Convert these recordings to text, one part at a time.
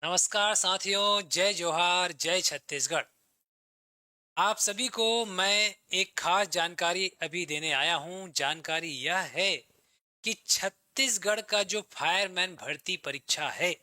नमस्कार साथियों, जय जोहार, जय छत्तीसगढ़। आप सभी को मैं एक खास जानकारी अभी देने आया हूं। जानकारी यह है कि छत्तीसगढ़ का जो फायरमैन भर्ती परीक्षा है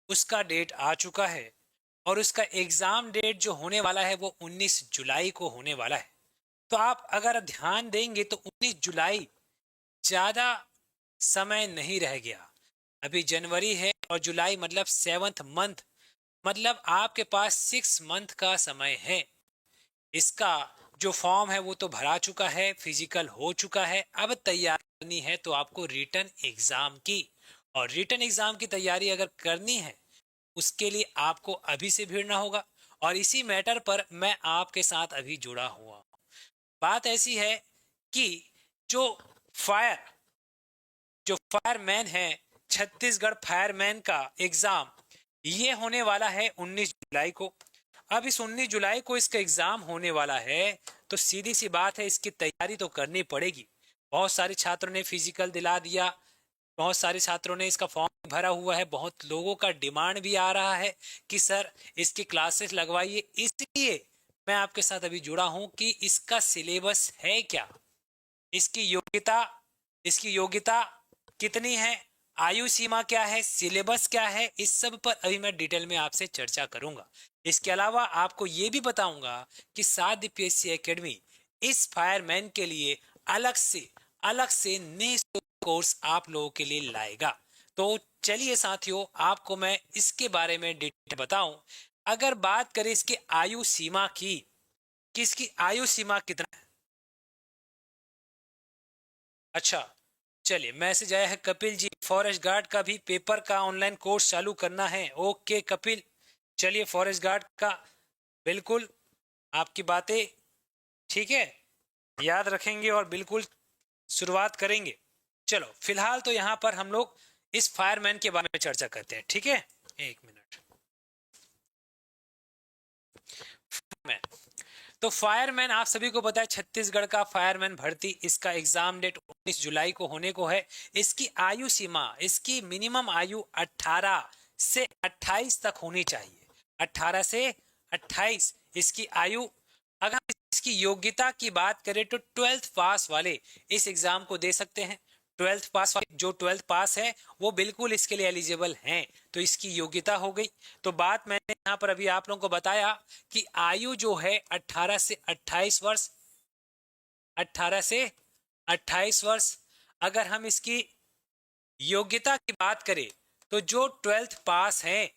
उसका डेट आ चुका है और उसका एग्जाम डेट जो होने वाला है वो 19 जुलाई को होने वाला है। तो आप अगर ध्यान देंगे तो 19 जुलाई ज्यादा समय नहीं रह गया। अभी जनवरी है और जुलाई मतलब 7th मंथ, मतलब आपके पास 6 मंथ का समय है। इसका जो फॉर्म है वो तो भरा चुका है, फिजिकल हो चुका है। अब तैयारी करनी है तो आपको रिटन एग्जाम की, और रिटन एग्जाम की तैयारी अगर करनी है उसके लिए आपको अभी से भिड़ना होगा। और इसी मैटर पर मैं आपके साथ अभी जुड़ा हुआ हूँ। बात ऐसी है कि जो फायर जो फायरमैन है, छत्तीसगढ़ फायरमैन का एग्जाम ये होने वाला है 19 जुलाई को। अब इस 19 जुलाई को इसका एग्जाम होने वाला है, तो सीधी सी बात है इसकी तैयारी तो करनी पड़ेगी। बहुत सारे छात्रों ने फिजिकल दिला दिया, बहुत सारे छात्रों ने इसका फॉर्म भरा हुआ है, बहुत लोगों का डिमांड भी आ रहा है कि सर इसकी क्लासेस लगवाइए। इसलिए मैं आपके साथ अभी जुड़ा हूं कि इसका सिलेबस है क्या, इसकी योग्यता इसकी योग्यता कितनी है, आयु सीमा क्या है, सिलेबस क्या है, इस सब पर अभी मैं डिटेल में आपसे चर्चा करूंगा। इसके अलावा आपको ये भी बताऊंगा कि साथ पीएससी एकेडमी इस फायरमैन के लिए अलग से निःशुल्क कोर्स आप लोगों के लिए लाएगा। तो चलिए साथियों, आपको मैं इसके बारे में डिटेल बताऊं। अगर बात करें इसकी आयु सीमा की, कि इसकी आयु सीमा कितना है। अच्छा, चलिए, मैसेज आया है कपिल जी, फॉरेस्ट गार्ड का भी पेपर का ऑनलाइन कोर्स चालू करना है। ओके कपिल, चलिए फॉरेस्ट गार्ड का बिल्कुल आपकी बातें ठीक है, याद रखेंगे और बिल्कुल शुरुआत करेंगे। चलो फिलहाल तो यहाँ पर हम लोग इस फायरमैन के बारे में चर्चा करते हैं, ठीक है। एक मिनट में तो फायरमैन आप सभी को पता है, छत्तीसगढ़ का फायरमैन भर्ती इसका एग्जाम डेट 19 जुलाई को होने को है। इसकी आयु सीमा, इसकी मिनिमम आयु 18 से 28 तक होनी चाहिए। 18 से 28 इसकी आयु। अगर इसकी योग्यता की बात करें तो 12th पास वाले इस एग्जाम को दे सकते हैं। 12th पास वाले, जो 12th पास है वो बिल्कुल इसके लिए एलिजिबल हैं। तो इसकी योग्यता हो गई। तो बात मैंने यहाँ पर अभी आप लोगों को बताया कि आयु जो है 18 से 28 वर्ष, 18 से 28 वर्ष। अगर हम इसकी योग्यता की बात करें तो जो 12th पास है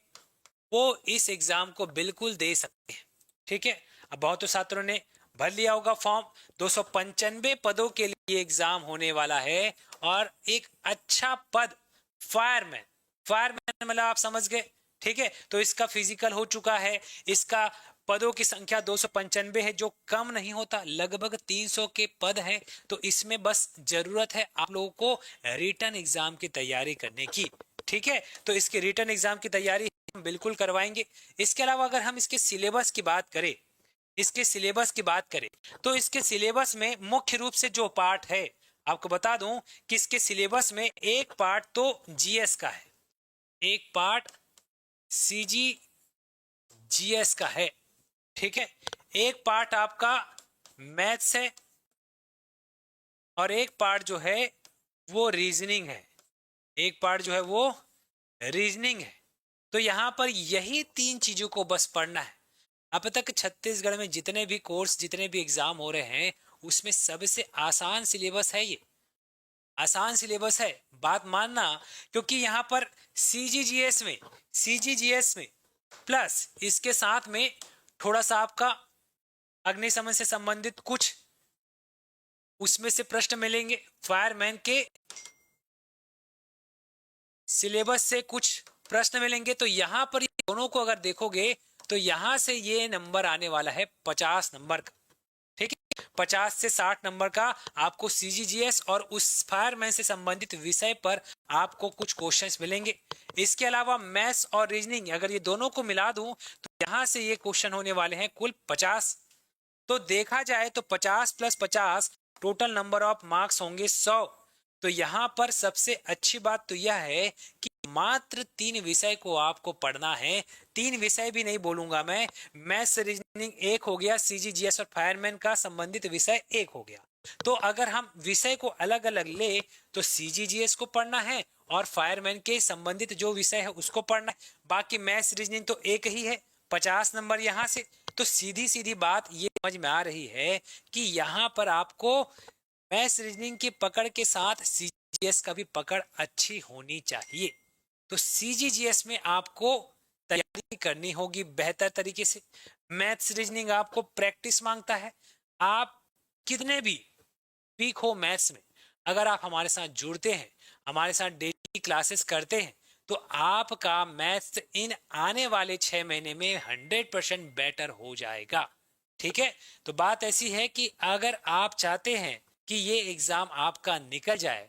वो इस एग्जाम को बिल्कुल दे सकते हैं, ठीक है। अब बहुत छात्रों ने भर लिया होगा फॉर्म। 295 पदों के लिए एग्जाम होने वाला है। और एक अच्छा पद फायरमैन, फायरमैन मतलब आप समझ गए, ठीक है। तो इसका फिजिकल हो चुका है। इसका पदों की संख्या 295 है, जो कम नहीं होता, लगभग 300 के पद है। तो इसमें बस जरूरत है आप लोगों को रिटन एग्जाम की तैयारी करने की, ठीक है। तो इसके रिटन एग्जाम की तैयारी हम बिल्कुल करवाएंगे। इसके अलावा अगर हम इसके सिलेबस की बात करें, इसके सिलेबस की बात करें तो इसके सिलेबस में मुख्य रूप से जो पार्ट है, आपको बता दूं कि इसके सिलेबस में एक पार्ट तो जीएस का है, एक पार्ट सीजी जीएस का है, ठीक है। एक पार्ट आपका मैथ्स है और एक पार्ट जो है वो रीजनिंग है, एक पार्ट जो है वो रीजनिंग है। तो यहां पर यही तीन चीजों को बस पढ़ना है। अब तक छत्तीसगढ़ में जितने भी कोर्स, जितने भी एग्जाम हो रहे हैं उसमें सबसे आसान सिलेबस है ये, आसान सिलेबस है, बात मानना। क्योंकि यहाँ पर सीजीजीएस में प्लस इसके साथ में थोड़ा सा आपका अग्निशमन से संबंधित कुछ उसमें से प्रश्न मिलेंगे। फायरमैन के सिलेबस से कुछ प्रश्न मिलेंगे। तो यहाँ पर दोनों को अगर देखोगे तो यहाँ से ये नंबर आने वाला है 50 नंबर का, ठीक है। 50 से 60 नंबर का आपको सीजीजीएस और उस फायरमैन से संबंधित विषय पर आपको कुछ क्वेश्चंस मिलेंगे। इसके अलावा मैथ्स और रीजनिंग अगर ये दोनों को मिला दूं तो यहाँ से ये क्वेश्चन होने वाले हैं कुल 50। तो देखा जाए तो 50 plus 50 total number of marks होंगे 100। तो यहाँ पर सबसे अच्छी बात तो यह है कि मात्र 3 विषय को आपको पढ़ना है। 3 विषय भी नहीं बोलूंगा मैं, मैथ्स रीजनिंग एक हो गया, सीजीजीएस और फायरमैन का संबंधित विषय एक हो गया। तो अगर हम विषय को अलग अलग ले तो सीजीजीएस को पढ़ना है और फायरमैन के संबंधित जो विषय है उसको पढ़ना है। बाकी मैथ्स रीजनिंग तो एक ही है, 50 नंबर यहाँ से। तो सीधी सीधी बात ये समझ में आ रही है कि यहाँ पर आपको मैथ्स रीजनिंग की पकड़ के साथ सीजीजीएस का भी पकड़ अच्छी होनी चाहिए। तो सीजीजीएस में आपको तैयारी करनी होगी बेहतर तरीके से। मैथ्स रीजनिंग आपको प्रैक्टिस मांगता है। आप कितने भी वीक हो मैथ्स में, अगर आप हमारे साथ जुड़ते हैं, हमारे साथ डेली क्लासेस करते हैं, तो आपका मैथ्स इन आने वाले 6 महीने में 100% बेटर हो जाएगा। ठीक है, तो बात ऐसी है कि अगर आप चाहते हैं कि ये एग्जाम आपका निकल जाए,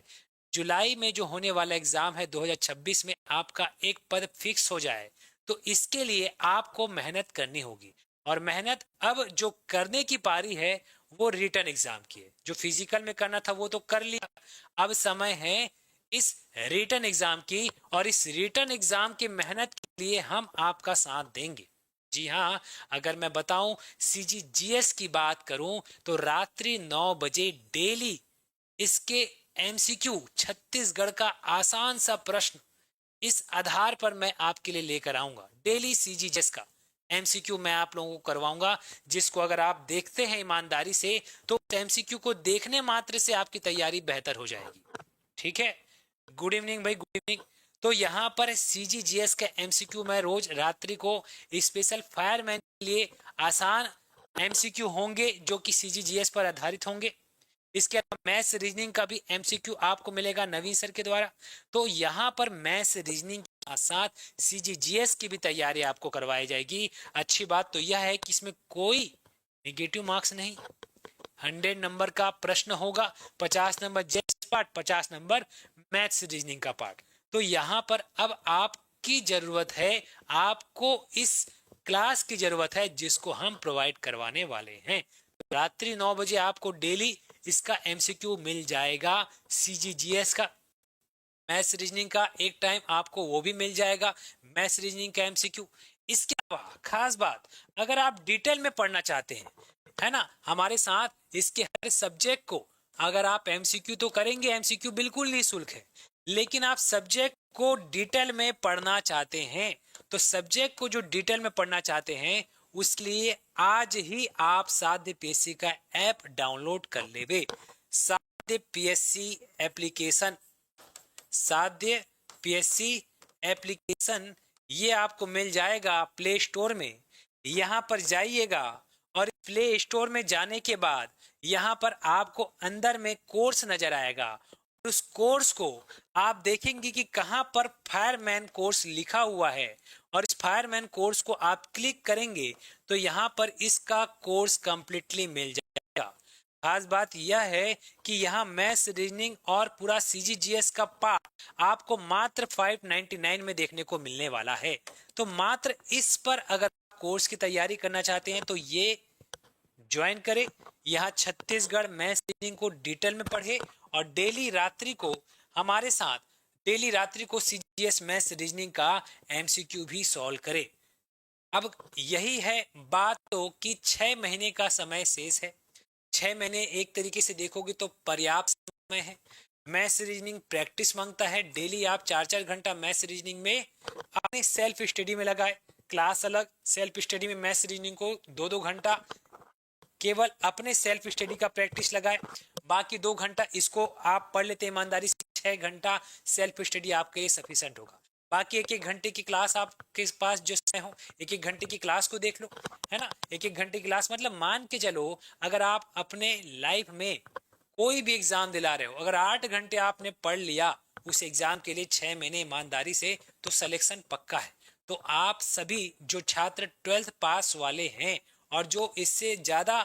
जुलाई में जो होने वाला एग्जाम है 2026 में आपका एक पद फिक्स हो जाए, तो इसके लिए आपको मेहनत करनी होगी। और मेहनत अब जो करने की पारी है वो रिटन एग्जाम की है। जो फिजिकल में करना था वो तो कर लिया, अब समय है इस रिटन एग्जाम की, और इस रिटन एग्जाम की मेहनत के लिए हम आपका साथ देंगे। जी हाँ, अगर मैं बताऊं सीजीजीएस की बात करूं तो रात्रि 9 बजे डेली इसके एमसीक्यू छत्तीसगढ़ का आसान सा प्रश्न इस आधार पर मैं आपके लिए लेकर आऊंगा। डेली सीजीजीएस का एमसीक्यू मैं आप लोगों को करवाऊंगा, जिसको अगर आप देखते हैं ईमानदारी से तो एमसीक्यू को देखने मात्र से आपकी तैयारी बेहतर हो जाएगी। ठीक है, गुड इवनिंग भाई, गुड इवनिंग। तो यहाँ पर सीजीजीएस का एमसीक्यू मैं रोज रात्रि को स्पेशल फायरमैन के लिए आसान एमसीक्यू होंगे जो कि सीजीजीएस पर आधारित होंगे। इसके अलावा मैथ्स रीजनिंग का भी एमसीक्यू आपको मिलेगा नवीन सर के द्वारा। तो यहाँ पर मैथ्स रीजनिंग के साथ सीजीजीएस की भी तैयारी आपको करवाई जाएगी। अच्छी बात तो यह है कि इसमें कोई नेगेटिव मार्क्स नहीं, 100 नंबर का प्रश्न होगा, 50 number JS part, 50 number maths reasoning का पार्ट। तो यहाँ पर अब आपकी जरूरत है, आपको इस क्लास की जरूरत है जिसको हम प्रोवाइड करवाने वाले हैं। रात्रि 9 बजे आपको डेली इसका एमसीक्यू मिल जाएगा, सीजीजीएस का। मैथ्स रीजनिंग का एक टाइम आपको वो भी मिल जाएगा, मैथ्स रीजनिंग का एमसीक्यू। इसके अलावा खास बात, अगर आप डिटेल में पढ़ना चाहते हैं, है ना, हमारे साथ इसके हर सब्जेक्ट को अगर आप एमसीक्यू तो करेंगे, एमसीक्यू बिल्कुल निःशुल्क है, लेकिन आप सब्जेक्ट को डिटेल में पढ़ना चाहते हैं, तो सब्जेक्ट को जो डिटेल में पढ़ना चाहते हैं उसके लिए आज ही आप साध्य पीएससी का ऐप डाउनलोड कर लेवे। साध्य पीएससी एप्लीकेशन, साध्य पीएससी एप्लीकेशन ये आपको मिल जाएगा प्ले स्टोर में। यहाँ पर जाइएगा और प्ले स्टोर में जाने के बाद यहाँ पर आपको अंदर में कोर्स नजर आएगा। उस कोर्स को आप देखेंगे कि कहाँ पर फायरमैन कोर्स लिखा हुआ है, और इस फायरमैन कोर्स को आप क्लिक करेंगे तो यहाँ पर इसका कोर्स कंप्लीटली मिल जाएगा। खास बात यह है कि यहाँ मैथ्स रीजनिंग और पूरा सीजीजीएस का पार्ट आपको मात्र 599 में देखने को मिलने वाला है। तो मात्र इस पर अगर कोर्स की तैयारी करना चाहते हैं तो ये ज्वाइन करें। यहाँ छत्तीसगढ़ मैथ्स रीजनिंग को डिटेल में पढ़े और डेली रात्रि को हमारे साथ डेली रात्रि को सीजीएस मैथ्स रीजनिंग का एमसीक्यू भी सॉल्व करे। अब यही है बात तो कि 6 महीने का समय शेष है। 6 महीने एक तरीके से देखोगे तो पर्याप्त समय है। मैथ्स रीजनिंग प्रैक्टिस मांगता है, डेली आप 4-4 घंटा मैथ्स रीजनिंग में अपने सेल्फ स्टडी में लगाए। क्लास अलग, सेल्फ स्टडी में मैथ्स रीजनिंग को 2-2 घंटा केवल अपने सेल्फ स्टडी का प्रैक्टिस लगाए, बाकी 2 घंटा इसको आप पढ़ लेते ईमानदारी से। 6 घंटा सेल्फ स्टडी आपके लिए सफिशिएंट होगा। बाकी 1-1 घंटे की क्लास आपके पास जो समय हो, 1-1 घंटे की क्लास को देख लो, है ना। 1-1 घंटे की क्लास मतलब मान के चलो अगर आप अपने लाइफ में कोई भी एग्जाम दिला रहे हो, अगर 8 घंटे आपने पढ़ लिया उस एग्जाम के लिए 6 महीने ईमानदारी से, तो सिलेक्शन पक्का है। तो आप सभी जो छात्र 12th पास वाले हैं और जो इससे ज्यादा,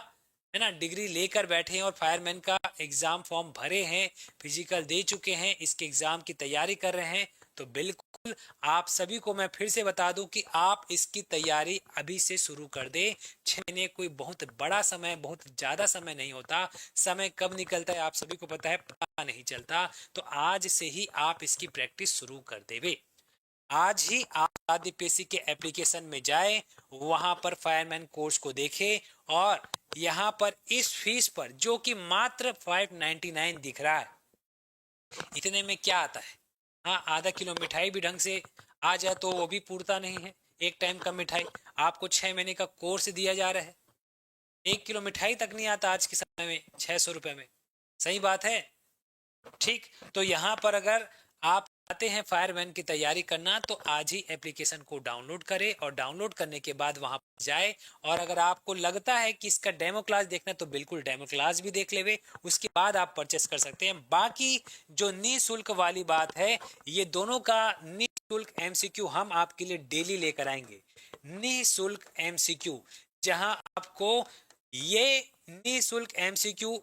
है ना, डिग्री लेकर बैठे हैं और फायरमैन का एग्जाम फॉर्म भरे हैं, फिजिकल दे चुके हैं, इसके एग्जाम की तैयारी कर रहे हैं, तो बिल्कुल आप सभी को मैं फिर से बता दूं कि आप इसकी तैयारी अभी से शुरू कर दे। 6 महीने कोई बहुत बड़ा समय, बहुत ज्यादा समय नहीं होता। समय कब निकलता है आप सभी को पता है, पता नहीं चलता। तो आज से ही आप इसकी प्रैक्टिस शुरू कर देवे। आज ही आप आदिपीएससी के एप्लीकेशन में जाएं, वहां पर फायरमैन कोर्स को देखें और यहां पर इस फीस पर जो कि मात्र 599 दिख रहा है, इतने में क्या आता है। हाँ, आधा किलो मिठाई भी ढंग से आ जाए तो वो भी पूरता नहीं है। एक टाइम का मिठाई आपको 6 महीने का कोर्स दिया जा रहा है, 1 किलो मिठाई तक नहीं आता आज के समय में 600 रुपए में। सही बात है। ठीक, तो यहाँ पर अगर आप चाहते हैं फायरमैन की तैयारी करना तो आज ही एप्लीकेशन को डाउनलोड करें और डाउनलोड करने के बाद वहां पर जाए, और अगर आपको लगता है कि इसका डेमो क्लास देखना तो बिल्कुल डेमो क्लास भी देख लेवे, उसके बाद आप परचेस कर सकते हैं। बाकी जो निःशुल्क वाली बात है, ये दोनों का निःशुल्क एमसीक्यू हम आपके लिए डेली लेकर आएंगे। निःशुल्क एमसीक्यू, जहां आपको ये निःशुल्क एमसीक्यू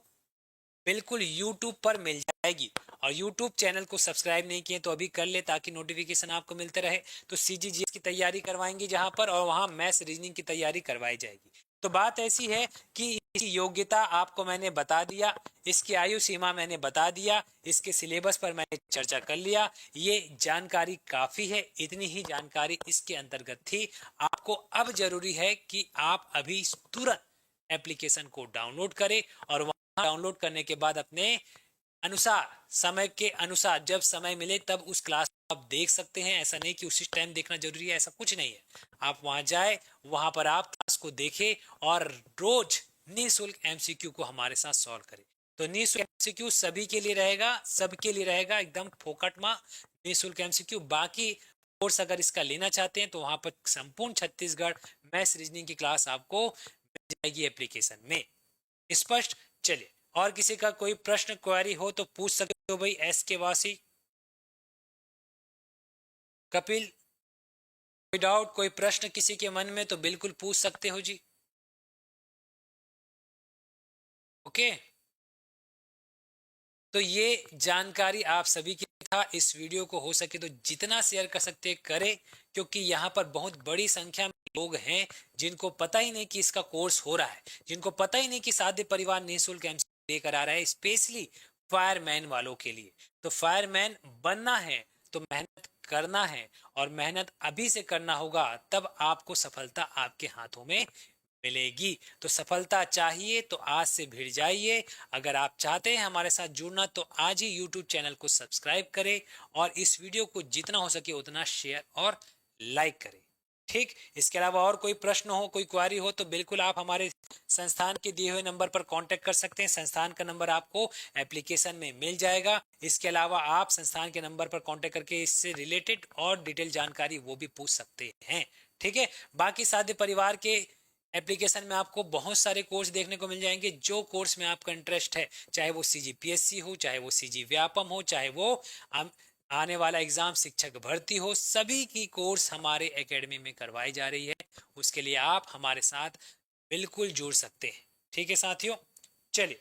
बिल्कुल YouTube पर मिल जाएगी। और YouTube चैनल को सब्सक्राइब नहीं किए तो अभी कर ले ताकि नोटिफिकेशन आपको मिलते रहे। तो CGGS की तैयारी करवाएंगे जहां पर, और वहां मैथ्स रीजनिंग की तैयारी करवाई जाएगी। तो बात ऐसी है कि इसकी योग्यता आपको मैंने बता दिया, इसकी आयु सीमा मैंने बता दिया, इसके सिलेबस पर मैंने चर्चा कर लिया। ये जानकारी काफी है, इतनी ही जानकारी इसके अंतर्गत थी। आपको अब जरूरी है कि आप अभी तुरंत एप्लीकेशन को डाउनलोड करें और डाउनलोड करने के बाद अपने अनुसार, समय के अनुसार जब समय मिले तब उस क्लास को आप देख सकते हैं। ऐसा नहीं कि उसी टाइम देखना जरूरी है, ऐसा कुछ नहीं है। आप वहां जाए, वहां पर आप क्लास को देखें और रोज निःशुल्क एमसीक्यू को हमारे साथ सॉल्व करें। तो निःशुल्क एमसीक्यू सभी के लिए रहेगा, सबके लिए रहेगा, एकदम फोकट में निःशुल्क एमसीक्यू। बाकी कोर्स अगर इसका लेना चाहते हैं तो वहां पर संपूर्ण छत्तीसगढ़ मैथ्स रीजनिंग की क्लास आपको मिल जाएगी एप्लीकेशन में। स्पष्ट। चलिए, और किसी का कोई प्रश्न क्वेरी हो तो पूछ सकते हो भाई। एस के वासी, कपिल, कोई डाउट, कोई प्रश्न किसी के मन में तो बिल्कुल पूछ सकते हो जी। ओके, तो ये जानकारी आप सभी के था। इस वीडियो को हो सके तो जितना शेयर कर सकते करें, क्योंकि यहाँ पर बहुत बड़ी संख्या में लोग हैं जिनको पता ही नहीं कि इसका कोर्स हो रहा है, जिनको पता ही नहीं कि साध्य परिवार निःशुल्क एमसीक्यू लेकर आ रहा है स्पेशली फायरमैन वालों के लिए। तो फायरमैन बनना है तो मेहनत करना है, और मेहनत अभी से करना होगा, तब आपको सफलता आपके हाथों में मिलेगी। तो सफलता चाहिए तो आज से भिड़ जाइए। अगर आप चाहते हैं हमारे साथ जुड़ना तो आज ही YouTube चैनल को सब्सक्राइब करें और इस वीडियो को जितना हो सके उतना शेयर और लाइक करें। ठीक, इसके अलावा और कोई प्रश्न हो, कोई क्वारी हो तो बिल्कुल आप हमारे संस्थान के दिए हुए नंबर पर कांटेक्ट कर सकते हैं। संस्थान का नंबर आपको एप्लीकेशन में मिल जाएगा। इसके अलावा आप संस्थान के नंबर पर कांटेक्ट करके इससे रिलेटेड और डिटेल जानकारी वो भी पूछ सकते हैं। ठीक है, बाकी साध्य परिवार के एप्लीकेशन में आपको बहुत सारे कोर्स देखने को मिल जाएंगे। जो कोर्स में आपका इंटरेस्ट है, चाहे वो CGPSC हो, चाहे वो CG व्यापम हो, चाहे वो आने वाला एग्जाम शिक्षक भर्ती हो, सभी की कोर्स हमारे एकेडमी में करवाई जा रही है। उसके लिए आप हमारे साथ बिल्कुल जुड़ सकते हैं। ठीक है साथियों, चलिए,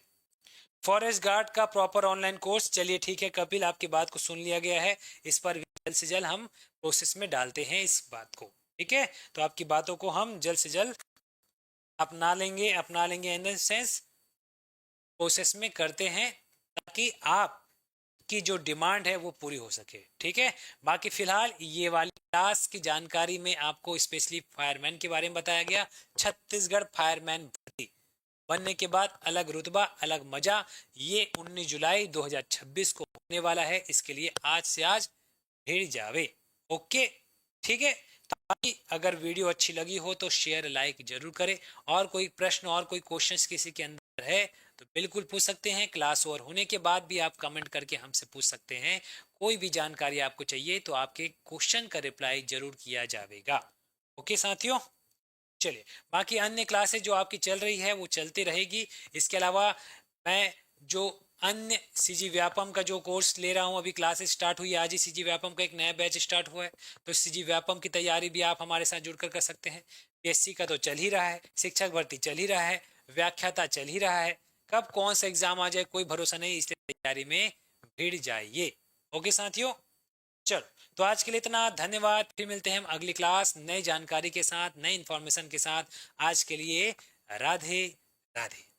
फॉरेस्ट गार्ड का प्रॉपर ऑनलाइन कोर्स, चलिए ठीक है कपिल, आपकी बात को सुन लिया गया है। इस पर जल्द से जल्द हम प्रोसेस में डालते हैं इस बात को। ठीक है, तो आपकी बातों को हम जल्द से जल्द अपना लेंगे इन द सेंस प्रोसेस में करते हैं, ताकि आप की जो डिमांड है वो पूरी हो सके। ठीक है, बाकी फिलहाल ये वाली क्लास की जानकारी में आपको स्पेशली फायरमैन के बारे में बताया गया। छत्तीसगढ़ फायरमैन भर्ती बनने के बाद अलग रुतबा, अलग मजा, ये 19 जुलाई 2026 को होने वाला है। इसके लिए आज से आज भिड़ जावे। ओके, ठीक है। ताकि अगर वीडियो अच्छी लगी हो तो शेयर लाइक जरूर करें, और कोई प्रश्न और कोई क्वेश्चंस किसी के अंदर है तो बिल्कुल पूछ सकते हैं। क्लास ओवर होने के बाद भी आप कमेंट करके हमसे पूछ सकते हैं। कोई भी जानकारी आपको चाहिए तो आपके क्वेश्चन का रिप्लाई जरूर किया जाएगा। ओके साथियों, चलिए, बाकी अन्य क्लासेस जो आपकी चल रही है वो चलती रहेगी। इसके अलावा मैं जो अन्य CG व्यापम का जो कोर्स ले रहा हूँ, अभी क्लासेस स्टार्ट हुई, आज ही CG व्यापम का एक नया बैच स्टार्ट हुआ है। तो CG व्यापम की तैयारी भी आप हमारे साथ जुड़कर कर सकते हैं। PSC का तो चल ही रहा है, शिक्षक भर्ती चल ही रहा है, व्याख्याता चल ही रहा है, कब कौन सा एग्जाम आ जाए कोई भरोसा नहीं, इसलिए तैयारी में भिड़ जाइए। ओके साथियों, चलो, तो आज के लिए इतना, धन्यवाद। फिर मिलते हैं हम अगली क्लास नई जानकारी के साथ, नई इंफॉर्मेशन के साथ। आज के लिए राधे राधे।